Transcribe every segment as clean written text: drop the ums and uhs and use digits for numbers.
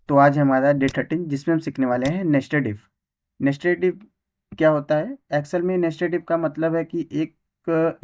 तो आज हमारा डे 13 जिसमें हम सीखने वाले हैं नेस्टेड इफ। नेस्टेड इफ क्या होता है? एक्सेल में नेस्टेड इफ का मतलब है कि एक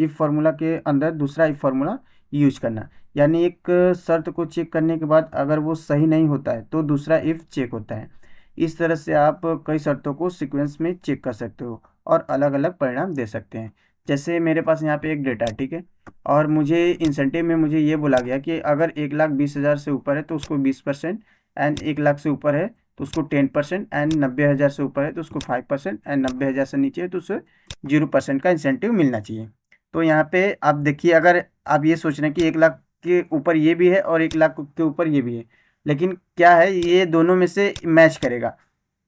इफ फार्मूला के अंदर दूसरा इफ फार्मूला यूज करना। यानी एक शर्त को चेक करने के बाद अगर वो सही नहीं होता है तो दूसरा इफ चेक होता है। इस तरह से आप कई शर्तों को सीक्वेंस में चेक कर सकते हो और अलग अलग परिणाम दे सकते हैं। जैसे मेरे पास यहाँ पे एक डेटा है, ठीक है, और मुझे इंसेंटिव में मुझे ये बोला गया कि अगर 1,20,000 से ऊपर है तो उसको 20%, एंड 1 लाख से ऊपर है तो उसको 10%, एंड 90,000 से ऊपर है तो उसको 5%, एंड 90,000 से नीचे है तो उसे 0% का इंसेंटिव मिलना चाहिए। तो यहाँ पे आप देखिए, अगर आप ये सोच रहे हैं कि 1 लाख के ऊपर ये भी है और 1 लाख के ऊपर ये भी है, लेकिन क्या है, ये दोनों में से मैच करेगा।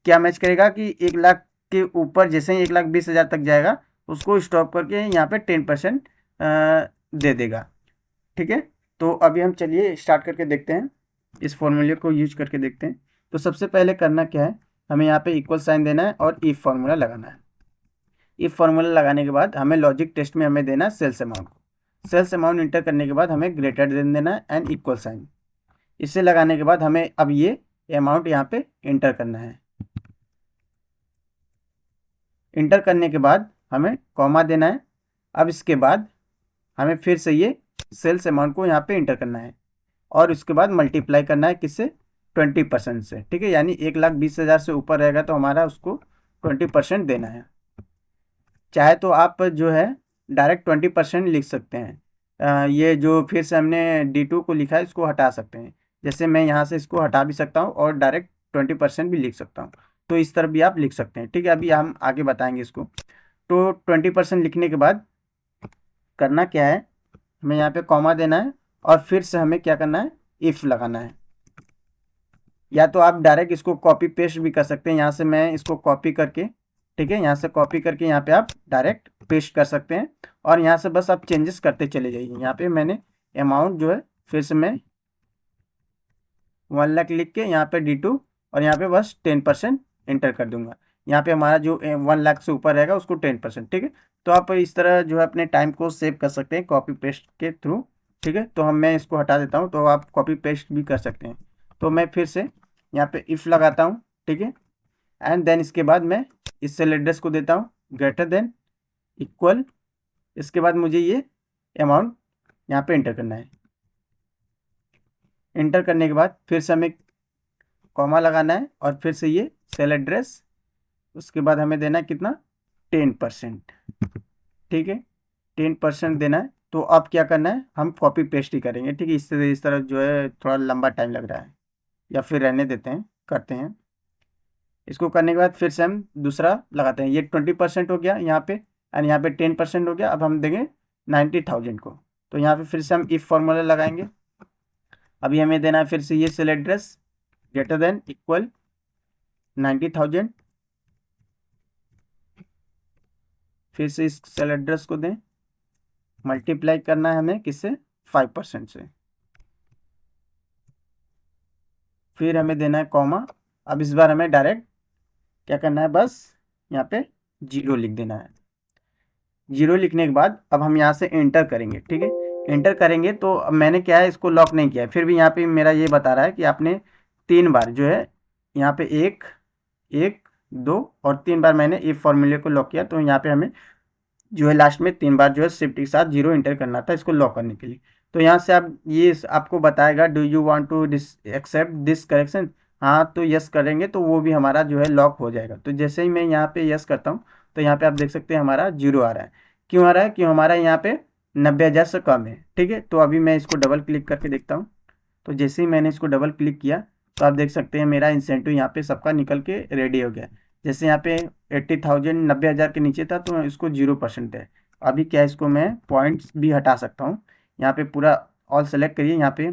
क्या मैच करेगा कि 1 लाख के ऊपर जैसे ही 1,20,000 तक जाएगा उसको स्टॉप करके यहाँ पे 10% दे देगा। ठीक है, तो अभी हम चलिए स्टार्ट करके देखते हैं, इस फॉर्मूले को यूज करके देखते हैं। तो सबसे पहले करना क्या है, हमें यहाँ पे इक्वल साइन देना है और इफ फार्मूला लगाना है। इफ फार्मूला लगाने के बाद हमें लॉजिक टेस्ट में हमें देना है सेल्स अमाउंट को। सेल्स अमाउंट इंटर करने के बाद हमें ग्रेटर देन देना है एंड इक्वल साइन। इसे लगाने के बाद हमें अब ये अमाउंट यहाँ पे इंटर करना है। इंटर करने के बाद हमें कॉमा देना है। अब इसके बाद हमें फिर से ये सेल्स अमाउंट को यहाँ पे इंटर करना है और उसके बाद मल्टीप्लाई करना है किससे? 20% से। ठीक है, यानी 1,20,000 से ऊपर रहेगा तो हमारा उसको 20% देना है। चाहे तो आप जो है डायरेक्ट 20% लिख सकते हैं। ये जो फिर से हमने D2 को लिखा है इसको हटा सकते हैं। जैसे मैं यहाँ से इसको हटा भी सकता हूँ और डायरेक्ट 20% भी लिख सकता हूँ। तो इस तरह भी आप लिख सकते हैं। ठीक है, अभी हम आगे बताएंगे इसको। तो 20% लिखने के बाद करना क्या है, हमें यहाँ पे कॉमा देना है और फिर से हमें क्या करना है, इफ लगाना है। या तो आप डायरेक्ट इसको कॉपी पेस्ट भी कर सकते हैं। यहाँ से मैं इसको कॉपी करके, ठीक है, यहाँ से कॉपी करके यहाँ पे आप डायरेक्ट पेस्ट कर सकते हैं और यहाँ से बस आप चेंजेस करते चले जाइए। यहाँ पे मैंने अमाउंट जो है फिर से मैं 1 लाख लिख के यहाँ पे D2 और यहाँ पे बस 10% इंटर कर दूंगा। यहाँ पे हमारा जो 1 लाख से ऊपर रहेगा उसको 10%। ठीक है, तो आप इस तरह जो है अपने टाइम को सेव कर सकते हैं कॉपी पेस्ट के थ्रू। ठीक है, तो मैं इसको हटा देता हूँ, तो आप कॉपी पेस्ट भी कर सकते हैं। तो मैं फिर से यहाँ पे इफ़ लगाता हूँ, ठीक है, एंड देन इसके बाद मैं इस सेल एड्रेस को देता हूँ ग्रेटर देन इक्वल। इसके बाद मुझे ये अमाउंट यहाँ पे इंटर करना है। इंटर करने के बाद फिर से हमें कॉमा लगाना है और फिर से ये सेल एड्रेस। उसके बाद हमें देना है कितना? 10%। ठीक है, 10% देना है। तो अब क्या करना है, हम कॉपी पेस्ट ही करेंगे। ठीक है, इस तरह जो है थोड़ा लंबा टाइम लग रहा है, या फिर रहने देते हैं, करते हैं। इसको करने के बाद फिर से हम दूसरा लगाते हैं। ये 20% हो गया यहाँ पे, एंड यहाँ पे 10% हो गया। अब हम देंगे 90,000 को। तो यहाँ पे फिर से हम इफ फॉर्मूला लगाएंगे। अभी हमें देना है फिर से ये cell address greater than equal 90,000। फिर से इस सेल एड्रेस को दें, मल्टीप्लाई करना है हमें किससे? 5% से। फिर हमें देना है कॉमा। अब इस बार हमें डायरेक्ट क्या करना है, बस यहाँ पे 0 लिख देना है। 0 लिखने के बाद अब हम यहाँ से एंटर करेंगे। ठीक है, एंटर करेंगे तो अब मैंने क्या है, इसको लॉक नहीं किया है, फिर भी यहाँ पे मेरा ये बता रहा है कि आपने 3 बार जो है यहाँ पे 1, 1, 2 और 3 बार मैंने इफ फॉर्मूले को लॉक किया। तो यहाँ पे हमें जो है लास्ट में 3 बार जो है शिफ्ट के साथ 0 इंटर करना था इसको लॉक करने के लिए। तो यहाँ से आप ये आपको बताएगा do you want to accept this correction. हाँ, तो यस करेंगे तो वो भी हमारा जो है लॉक हो जाएगा। तो जैसे ही मैं यहाँ पे यस करता हूँ तो यहाँ पे आप देख सकते हैं हमारा 0 आ रहा है। क्यों आ रहा है? क्यों, हमारा यहाँ पे 90,000 से कम है। ठीक है, तो अभी मैं इसको डबल क्लिक करके देखता हूँ। तो जैसे ही मैंने इसको डबल क्लिक किया तो आप देख सकते हैं मेरा इंसेंटिव यहाँ पे सबका निकल के रेडी हो गया। जैसे यहाँ पे 80,000 90,000 के नीचे था तो इसको 0% है। अभी क्या है, इसको मैं पॉइंट्स भी हटा सकता हूँ। यहाँ पे पूरा ऑल सेलेक्ट करिए। यहाँ पे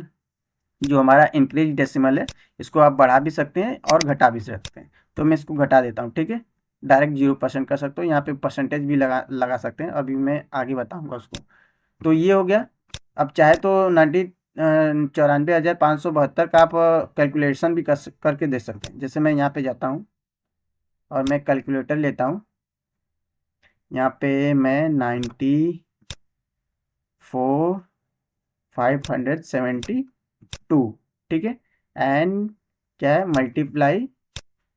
जो हमारा इंक्रीज डेसिमल है इसको आप बढ़ा भी सकते हैं और घटा भी सकते हैं। तो मैं इसको घटा देता हूँ। ठीक है, डायरेक्ट 0% कर सकते हो। यहाँ पे परसेंटेज भी लगा लगा सकते हैं, अभी मैं आगे बताऊँगा उसको। तो ये हो गया। अब चाहे तो 94,572 का आप कैलकुलेशन भी करके दे सकते हैं। जैसे मैं यहाँ पे जाता हूँ और मैं कैलकुलेटर लेता हूँ। यहाँ पे मैं 94,572, ठीक है, एंड क्या है, मल्टीप्लाई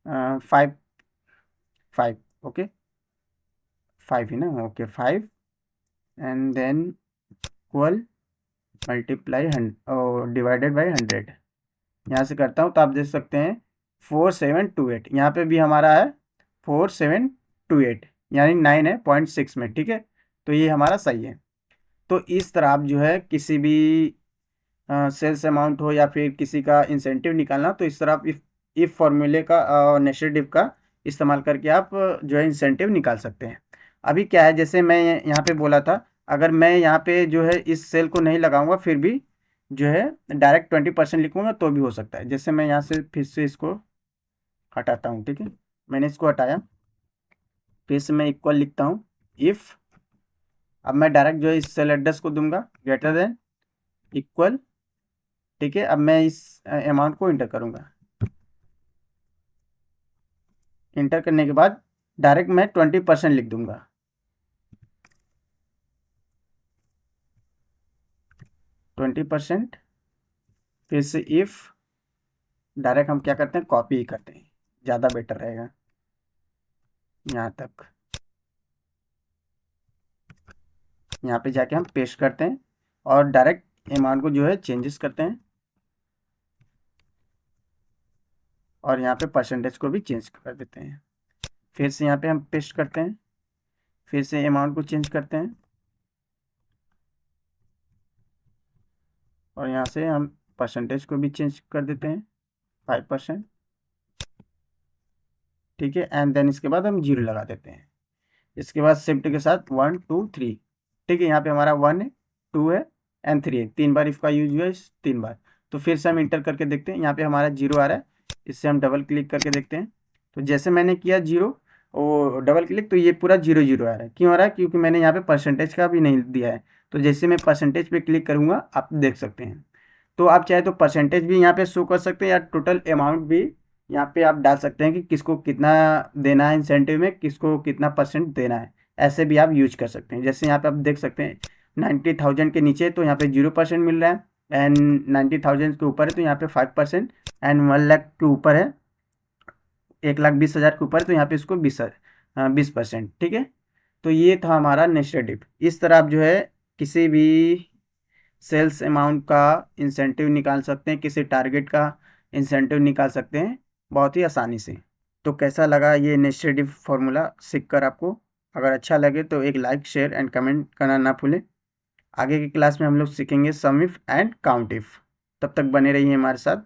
5, 5, ओके 5 ही ना, okay 5 and than equal multiply divided by 100। यहाँ से करता हूँ तो आप देख सकते हैं 4728, यहाँ पे भी हमारा है 4728, यानी 9 है 0.6 में, ठीक है। तो ये हमारा सही है। तो इस तरह आप जो है किसी भी सेल्स अमाउंट हो या फिर किसी का इंसेंटिव निकालना, तो इस तरह आप इफ फॉर्मूले का नेस्टेड इफ का इस्तेमाल करके आप जो है इंसेंटिव निकाल सकते हैं। अभी क्या है, जैसे मैं यहाँ पे बोला था, अगर मैं यहाँ पे जो है इस सेल को नहीं लगाऊंगा फिर भी जो है डायरेक्ट 20% लिखूंगा तो भी हो सकता है। जैसे मैं यहाँ से फिर से इसको हटाता हूँ, ठीक है, मैंने इसको हटाया, फिर से मैं इक्वल लिखता हूँ इफ। अब मैं डायरेक्ट जो है इस सेल एड्रेस को दूंगा ग्रेटर देन इक्वल, ठीक है। अब मैं इस अमाउंट को इंटर करूंगा, इंटर करने के बाद डायरेक्ट मैं 20% लिख दूंगा, 20%। फिर से इफ, डायरेक्ट हम क्या करते हैं, कॉपी ही करते हैं, ज़्यादा बेटर रहेगा। यहाँ तक, यहाँ पे जाके हम पेस्ट करते हैं और डायरेक्ट अमाउंट को जो है चेंजेस करते हैं और यहाँ पे परसेंटेज को भी चेंज कर देते हैं। फिर से यहाँ पे हम पेस्ट करते हैं, फिर से अमाउंट को चेंज करते हैं और यहाँ से हम परसेंटेज को भी चेंज कर देते हैं 5%, ठीक है। एंड देन इसके बाद हम 0 लगा देते हैं। इसके बाद शिफ्ट के साथ 1 2 3, ठीक है। यहाँ पे हमारा 1 है, 2 है एंड 3 है, 3 बार इफ का यूज हुआ है, 3 बार। तो फिर से हम इंटर करके देखते हैं, यहाँ पे हमारा 0 आ रहा है, इससे हम डबल क्लिक करके देखते हैं। तो जैसे मैंने किया 0 और डबल क्लिक, तो ये पूरा 0 0 आ रहा है। क्यों आ रहा है, क्योंकि मैंने यहाँ पे परसेंटेज का भी नहीं दिया है। तो जैसे मैं परसेंटेज पे क्लिक करूँगा आप देख सकते हैं। तो आप चाहे तो परसेंटेज भी यहाँ पे शो कर सकते हैं या टोटल अमाउंट भी यहाँ पे आप डाल सकते हैं कि किसको कितना देना है इंसेंटिव में, किसको कितना परसेंट देना है। ऐसे भी आप यूज कर सकते हैं। जैसे यहाँ पे आप देख सकते हैं 90,000 के नीचे तो यहाँ पे 0% मिल रहा है, एंड 90,000 के ऊपर है तो यहाँ पे 5%, एंड 1 लाख के ऊपर है, 1,20,000 के ऊपर है तो यहाँ पे इसको 20%, ठीक है। तो ये था हमारा नेस्टेड। इस तरह आप जो है किसी भी सेल्स अमाउंट का इंसेंटिव निकाल सकते हैं, किसी टारगेट का इंसेंटिव निकाल सकते हैं बहुत ही आसानी से। तो कैसा लगा ये नेस्टेड इफ फार्मूला सीखकर आपको? अगर अच्छा लगे तो एक लाइक शेयर एंड कमेंट करना ना भूलें। आगे की क्लास में हम लोग सीखेंगे सम इफ एंड काउंट इफ। तब तक बने रहिए हमारे साथ।